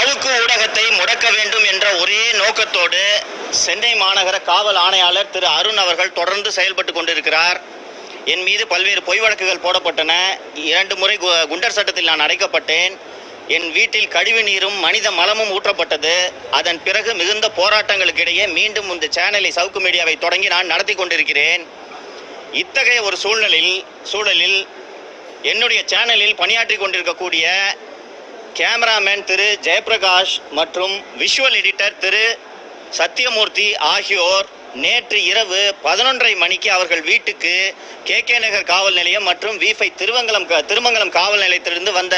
சவுக்கு ஊடகத்தை முடக்க வேண்டும் என்ற ஒரே நோக்கத்தோடு சென்னை மாநகர காவல் ஆணையாளர் திரு அருண் அவர்கள் தொடர்ந்து செயல்பட்டு கொண்டிருக்கிறார். என் மீது பல்வேறு பொய் வழக்குகள் போடப்பட்டன. 2 முறை குண்டர் சட்டத்தில் நான் அடைக்கப்பட்டேன். என் வீட்டில் கழிவு நீரும் மனித மலமும் ஊற்றப்பட்டது. அதன் பிறகு மிகுந்த போராட்டங்களுக்கு இடையே மீண்டும் இந்த சேனலை சவுக்கு மீடியாவை தொடங்கி நான் நடத்தி கொண்டிருக்கிறேன். இத்தகைய ஒரு சூழலில் என்னுடைய சேனலில் பணியாற்றி கொண்டிருக்கக்கூடிய கேமராமேன் திரு ஜெயபிரகாஷ் மற்றும் விஷுவல் எடிட்டர் திரு சத்தியமூர்த்தி ஆகியோர் நேற்று இரவு 11:30 மணிக்கு அவர்கள் வீட்டுக்கு KK நகர் காவல் நிலையம் மற்றும் V5 திருமங்கலம் காவல் நிலையத்திலிருந்து வந்த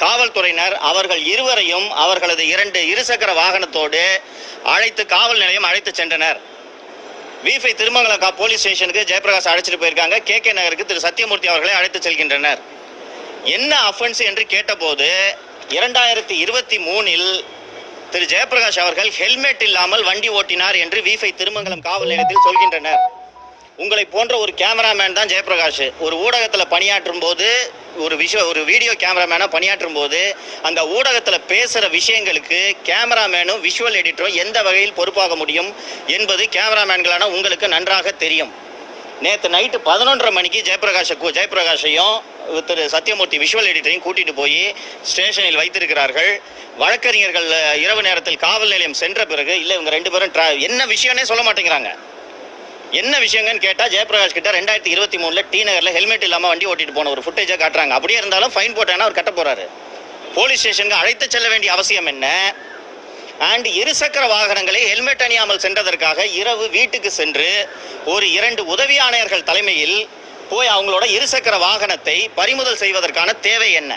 காவல்துறையினர் அவர்கள் இருவரையும் அவர்களது 2 இருசக்கர வாகனத்தோடு காவல் நிலையம் அழைத்து சென்றனர். V5 திருமங்கலம் போலீஸ் ஸ்டேஷனுக்கு ஜெயபிரகாஷ் அழைச்சிட்டு போயிருக்காங்க. KK நகருக்கு திரு சத்தியமூர்த்தி அவர்களை அழைத்து செல்கின்றனர். என்ன அஃபென்ஸ் என்று கேட்டபோது 2023 திரு ஜெயபிரகாஷ் அவர்கள் ஹெல்மெட் இல்லாமல் வண்டி ஓட்டினார் என்று V5 திருமங்கலம் காவல் நிலையத்தில் சொல்கின்றனர். உங்களை போன்ற ஒரு கேமராமேன் தான் ஜெயபிரகாஷ். ஒரு ஊடகத்தில் பணியாற்றும் போது ஒரு வீடியோ கேமராமேனாக பணியாற்றும் போது அந்த ஊடகத்தில் பேசுகிற விஷயங்களுக்கு கேமராமேனும் விஷுவல் எடிட்டரும் எந்த வகையில் பொறுப்பாக முடியும் என்பது கேமராமேன்களான உங்களுக்கு நன்றாக தெரியும். நேற்று நைட்டு 11:30 மணிக்கு ஜெயபிரகாஷையும் திரு சத்தியமூர்த்தி விஷுவல் எடிட்டரையும் கூட்டிகிட்டு போய் ஸ்டேஷனில் வைத்திருக்கிறார்கள். வழக்கறிஞர்கள் இரவு நேரத்தில் காவல் நிலையம் சென்ற பிறகு இல்லை இவங்க 2 பேரும் என்ன விஷயம்னே சொல்ல மாட்டேங்கிறாங்க. என்ன விஷயங்கன்னு கேட்டால் ஜெயபிரகாஷ் கிட்ட 2023 டி நகரில் ஹெல்மெட் இல்லாமல் வண்டி ஓட்டிட்டு போன ஒரு ஃபுட்டேஜை காட்டுறாங்க. அப்படியே இருந்தாலும் ஃபைன் போட்டாங்கன்னா அவர் கட்ட போகிறாரு. போலீஸ் ஸ்டேஷனுக்கு அழைத்து செல்ல வேண்டிய அவசியம் என்ன? அண்ட் இருசக்கர வாகனங்களை ஹெல்மெட் அணியாமல் சென்றதற்காக இரவு வீட்டுக்கு சென்று ஒரு 2 உதவி ஆணையர்கள் தலைமையில் போய் அவங்களோட இருசக்கர வாகனத்தை பறிமுதல் செய்வதற்கான தேவை என்ன?